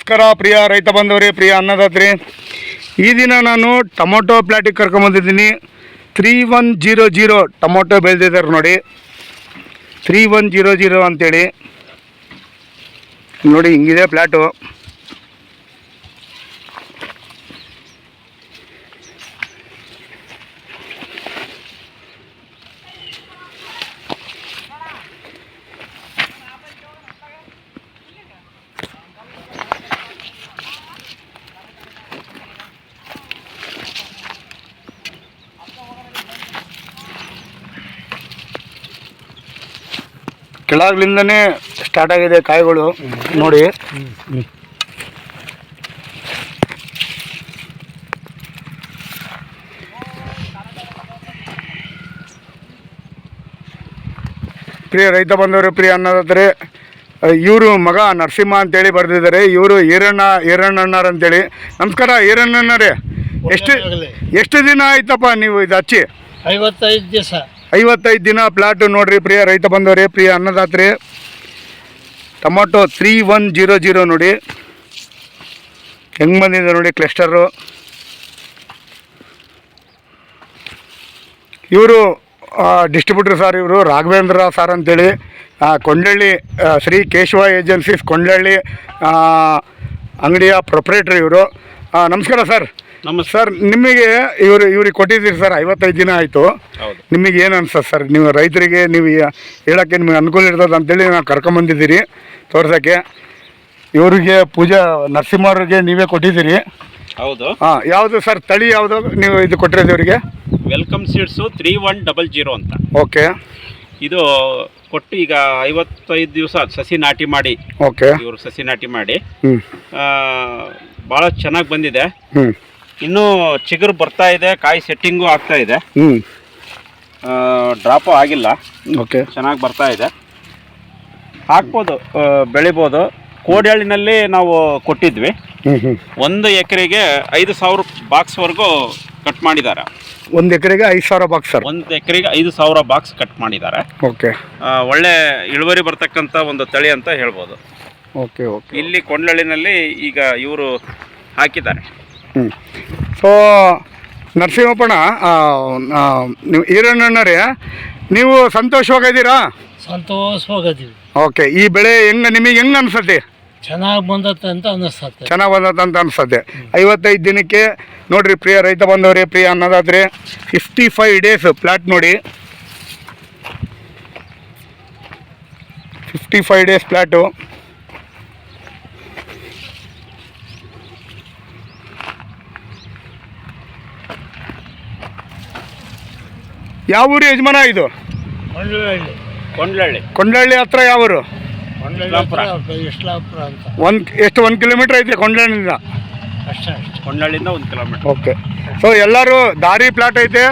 ನಮಸ್ಕಾರ ಪ್ರಿಯ ರೈತ ಬಂದವರೇ, ಪ್ರಿಯ ಅನ್ನದಾತ್ರಿ. ಈ ದಿನ ನಾನು ಟೊಮೊಟೊ ಪ್ಲಾಟಿಗೆ ಕರ್ಕೊಂಬಂದಿದ್ದೀನಿ. 3100 ಟೊಮೊಟೊ ಬೆಳೆದಿದ್ದಾರೆ ನೋಡಿ, 3100 ಅಂತೇಳಿ ನೋಡಿ. ಹಿಂಗಿದೆ ಪ್ಲಾಟು. ಕೆಳಗ್ಲಿಂದನೇ ಸ್ಟಾರ್ಟ್ ಆಗಿದೆ ಕಾಯಿಗಳು ನೋಡಿ. ಪ್ರಿಯ ರೈತ ಬಂದವರು, ಪ್ರಿಯ ಅನ್ನದಾತರೆ, ಇವರು ಮಗ ನರಸಿಂಹ ಅಂತೇಳಿ ಬರೆದಿದ್ದಾರೆ. ಇವರು ಈರಣ್ಣಣ್ಣರು ಅಂತೇಳಿ. ನಮಸ್ಕಾರ ಈರಣ್ಣಣ್ಣರೇ. ಎಷ್ಟು ದಿನ ಆಯ್ತಪ್ಪ ನೀವು ಇದು ಹಚ್ಚಿ? 55 ದಿವಸ. 55 ದಿನ ಪ್ಲಾಟು ನೋಡ್ರಿ ಪ್ರಿಯ ರೈತ ಬಂದವರೇ, ಪ್ರಿಯ ಅನ್ನದಾತ್ರಿ. ಟೊಮೊಟೊ 3100 ನೋಡಿ ಹೆಂಗೆ ಬಂದಿದೆ ನೋಡಿ ಕ್ಲಸ್ಟರು. ಇವರು ಡಿಸ್ಟ್ರಿಬ್ಯೂಟರ್ ಸರ್, ಇವರು ರಾಘವೇಂದ್ರ ಸರ್ ಅಂತೇಳಿ, ಕೊಂಡಳ್ಳಿ ಶ್ರೀ ಕೇಶವ ಏಜೆನ್ಸೀಸ್ ಕೊಂಡಳ್ಳಿ ಅಂಗಡಿಯ ಪ್ರೊಪ್ರೇಟ್ರ್ ಇವರು. ನಮಸ್ಕಾರ ಸರ್. ಸರ್, ನಿಮಗೆ ಇವ್ರಿಗೆ ಕೊಟ್ಟಿದ್ದೀರಿ ಸರ್, 55 ದಿನ ಆಯಿತು. ನಿಮಗೆ ಏನು ಅನ್ಸುತ್ತೆ ಸರ್? ನೀವು ರೈತರಿಗೆ ನೀವು ಹೇಳೋಕ್ಕೆ ನಿಮಗೆ ಅನುಕೂಲ ಇರ್ತದೆ ಅಂತೇಳಿ ನಾವು ಕರ್ಕೊಂಬಂದಿದ್ದೀರಿ ತೋರ್ಸೋಕ್ಕೆ. ಇವರಿಗೆ ಪೂಜಾ ನರಸಿಂಹವ್ರಿಗೆ ನೀವೇ ಕೊಟ್ಟಿದ್ದೀರಿ. ಹೌದು. ಯಾವುದು ಸರ್ ತಳಿ ಯಾವುದು ನೀವು ಇದು ಕೊಟ್ಟಿರೋದು ಇವರಿಗೆ? ವೆಲ್ಕಮ್ ಸೀಡ್ಸು 3100 ಅಂತ. ಓಕೆ. ಇದು ಕೊಟ್ಟು ಈಗ 55 ದಿವಸ ಸಸಿ ನಾಟಿ ಮಾಡಿ. ಓಕೆ. ಇವರು ಸಸಿ ನಾಟಿ ಮಾಡಿ ಭಾಳ ಚೆನ್ನಾಗಿ ಬಂದಿದೆ. ಇನ್ನೂ ಚಿಗುರು ಬರ್ತಾ ಇದೆ, ಕಾಯಿ ಸೆಟ್ಟಿಂಗು ಆಗ್ತಾ ಇದೆ, ಡ್ರಾಪು ಆಗಿಲ್ಲ. ಓಕೆ. ಚೆನ್ನಾಗಿ ಬರ್ತಾ ಇದೆ, ಹಾಕ್ಬೋದು, ಬೆಳಿಬೋದು. ಕೋಡ್ಯಾಳಿನಲ್ಲಿ ನಾವು ಕೊಟ್ಟಿದ್ವಿ. 1 ಎಕರೆಗೆ 5000 ಬಾಕ್ಸ್ವರೆಗೂ ಕಟ್ ಮಾಡಿದ್ದಾರೆ. 1 ಎಕರೆಗೆ 5000 ಬಾಕ್ಸ್ ಸರ್? 1 ಎಕರೆಗೆ 5000 ಬಾಕ್ಸ್ ಕಟ್ ಮಾಡಿದ್ದಾರೆ. ಓಕೆ. ಒಳ್ಳೆ ಇಳುವರಿ ಬರ್ತಕ್ಕಂಥ ಒಂದು ತಳಿ ಅಂತ ಹೇಳ್ಬೋದು. Okay okay. ಇಲ್ಲಿ ಕೊಂಡಳ್ಳಿನಲ್ಲಿ ಈಗ ಇವರು ಹಾಕಿದ್ದಾರೆ. ಸೊ ನರಸಿಂಹಪ್ಪಣ್ಣ, ನೀವು ಈರಣ್ಣರೇ, ನೀವು ಸಂತೋಷವಾಗಿದ್ದೀರಾ? ಸಂತೋಷವಾಗಿದ್ದೀವಿ. ಓಕೆ. ಈ ಬೆಳೆ ನಿಮಗೆ ಹೆಂಗೆ ಅನ್ಸತ್ತೆ? ಚೆನ್ನಾಗಿ ಬಂದತ್ತೆ ಅಂತ ಅನ್ನಿಸ್ತದೆ. ಚೆನ್ನಾಗಿ ಬಂದತ್ತೆ ಅಂತ ಅನ್ಸತ್ತೆ. 55 ದಿನಕ್ಕೆ ನೋಡ್ರಿ ಪ್ರಿಯ ರೈತ ಬಂದವರೇ, ಪ್ರಿಯ ಅನ್ನದಾದ್ರೆ, 55 ಡೇಸ್ ಪ್ಲಾಟ್ ನೋಡಿ. 55 ಡೇಸ್ ಪ್ಲಾಟು. ಯಾವ ಊರು ಯಜಮಾನ ಇದು? ಕೊಂಡಳ್ಳಿ ಹತ್ರ ಯಾವ ಊರು? ಇಸ್ಲಾಪುರ ಅಂತ. 1 ಕಿಲೋಮೀಟರ್ ಐತೆ ಕೊಂಡಳ್ಳಿಯಿಂದ? ಅಷ್ಟೇ. ಕೊಂಡಳ್ಳಿಯಿಂದ 1 ಕಿಲೋಮೀಟರ್. ಓಕೆ. ಸೊ ಎಲ್ಲರೂ ದಾರಿ ಪ್ಲಾಟ್ ಐತೆ.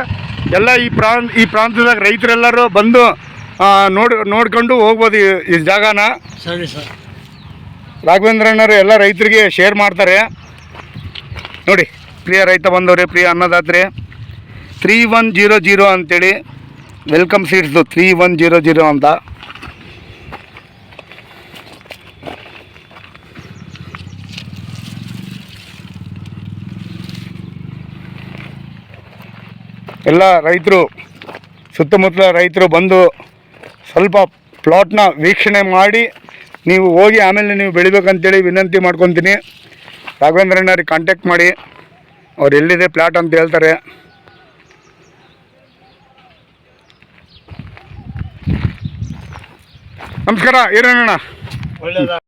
ಎಲ್ಲ ಈ ಪ್ರಾಂತದಾಗ ರೈತರೆಲ್ಲರೂ ಬಂದು ನೋಡ್ಕೊಂಡು ಹೋಗ್ಬೋದು ಈ ಜಾಗನ. ಸರಿ ಸರ್. ರಾಘವೇಂದ್ರಣ್ಣರು ಎಲ್ಲ ರೈತರಿಗೆ ಶೇರ್ ಮಾಡ್ತಾರೆ ನೋಡಿ. ಪ್ರಿಯ ರೈತ ಬಂದವರೇ, ಪ್ರಿಯ ಅನ್ನದಾತ್ರೆ, 3100 ಅಂತೇಳಿ ವೆಲ್ಕಮ್ ಸೀಡ್ಸ್ದು 3100 ಅಂತ. ಎಲ್ಲ ರೈತರು, ಸುತ್ತಮುತ್ತಲ ರೈತರು ಬಂದು ಸ್ವಲ್ಪ ಪ್ಲಾಟ್ನ ವೀಕ್ಷಣೆ ಮಾಡಿ ನೀವು ಹೋಗಿ ಆಮೇಲೆ ನೀವು ಬೆಳಿಬೇಕಂತೇಳಿ ವಿನಂತಿ ಮಾಡ್ಕೊತೀನಿ. ರಾಘವೇಂದ್ರಣ್ಣರಿಗೆ ಕಾಂಟ್ಯಾಕ್ಟ್ ಮಾಡಿ, ಅವ್ರು ಎಲ್ಲಿದೆ ಪ್ಲಾಟ್ ಅಂತ ಹೇಳ್ತಾರೆ. ನಮಸ್ಕಾರ ಈರಣ್ಣಣ್ಣ.